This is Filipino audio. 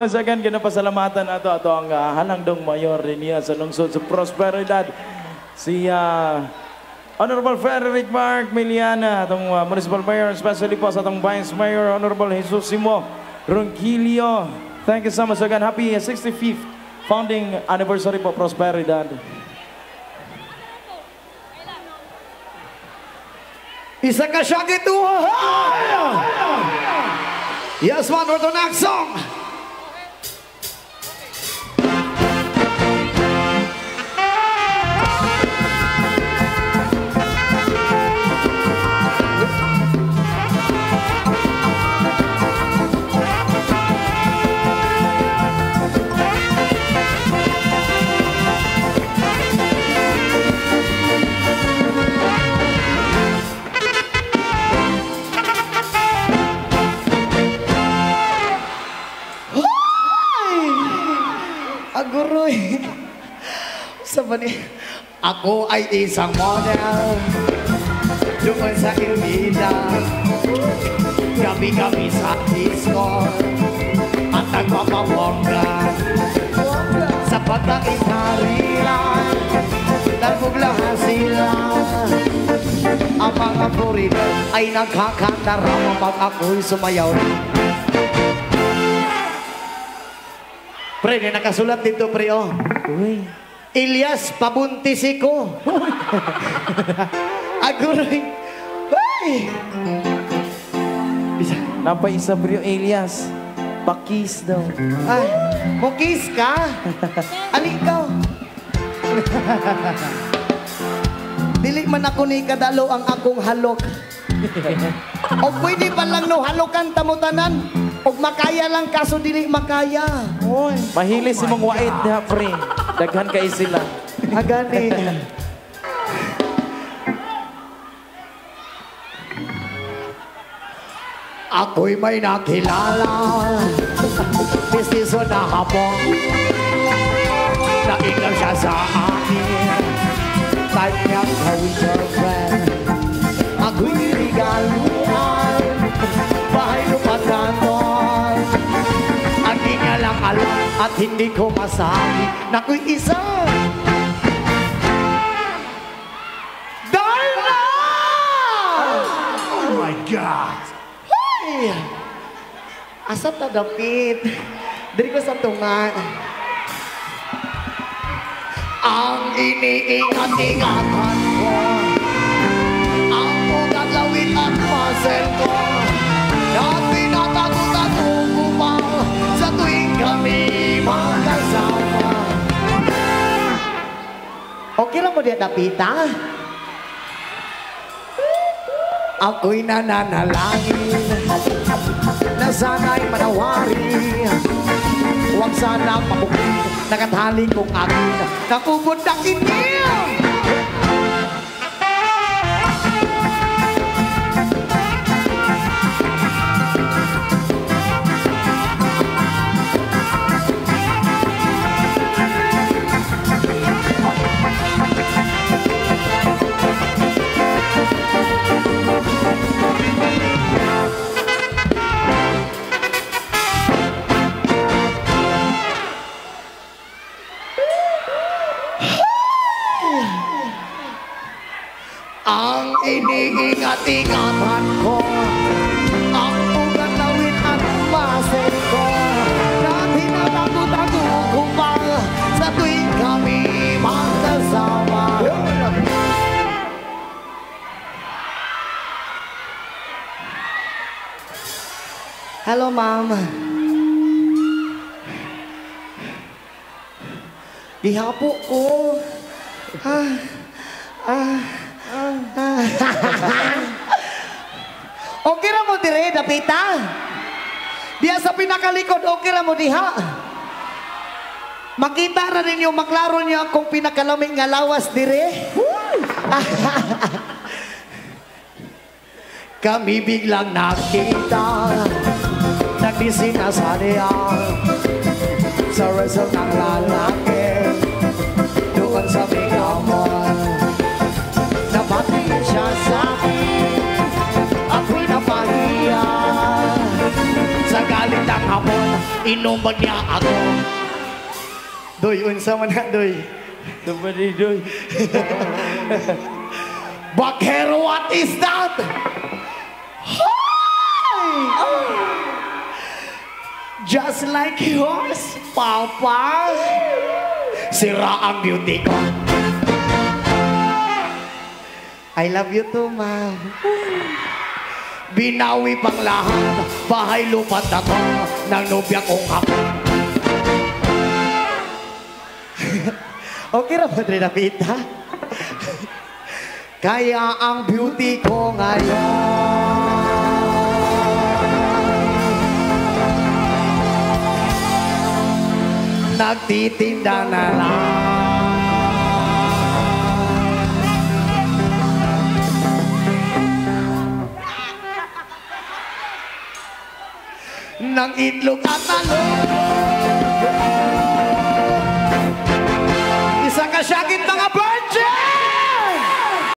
Second, ginapasalamatan ato ang halangdong mayor niya sa lungsod sa Prosperidad. Si Honorable Frederick Mark Miliana, atong Municipal Mayor, especially po sa atong Vice Mayor, Honorable Jesus Simo Ronquillo. Thank you so much again. Happy 65th founding anniversary po, Prosperidad. Isa ka siya gitu. Yes, one for the next song. Aguroy. Sabi ni, ako ay isang model doon sa Ilmida, gabi-gabi sa disco at nagpapabongga sa pagkain harilan, nagpuglahan sila. Ang mga purino ay nagkakanta raw pag ako'y sumayaw. Pre, nakasulat dito, pre, oh. Uy. Ilyas, pabuntis ko. Aguroy. Uy. Bisa. Napay isa, pre, Elias. Pakis daw. Ay, mukis ka? Ano ikaw? Dili man ako ni kadalo ang akong halok. O pwede pa lang no halokan tamutanan. Og makaya lang kaso dili makaya. Oy, mahili si mong wait na, pre. Daghan kay sila. Agani. Ako'y may nakilala, mistiso na habang naingal siya sa akin. Type niyang ka-winter friend. Ako'y regaluhan, bahay lupatanon. Ang di niya lang alam at hindi ko masabi na ako'y isa. Darla! Oh my God! Hey! Asa tadapit? Dari ko sa tunga. Ang iniingat-ingatan ko, ang ugat lawit at muscle ko, na pinatago-tago ko pa sa tuwing kami magkasama. Okay lang mo diya, Dapita? Ako'y nananalangin na sana'y manawari. Huwag sanang mabukid, nakatali kong akin, nakubod ng inyong. Ang iniingat-ingatan ko, ang ugat lawit at muscle ko, na tinatago-tago ko pa sa tuwing kami magkasama. Hello, ma'am. Ihapo ko. Okay ra mo dire, Dapita? Diya sa pinakalikod, okay ra mo diha? Makita ra ninyo, maklaro niyo akong pinakalamig nga lawas dire? Kami biglang nakita, nagdisina sa niya, sa resort ng lalaki, doon sa Bigamon. Nabatiin siya sa akin, ako'y napahiya. Sa galit ng hapon, inuman niya ako. Doy, unsa man na, Doy. Tumari doy. Bakhero, what is that? Hi! Just like yours, Papa. Sira ang beauty ko. I love you too, Ma'am. Binawi pang lahat, bahay lupat ako ng nobya kong ako. Okay ra ba, Trinapita? Kaya ang beauty ko ngayon nagtitinda na lang ng itlog at talong.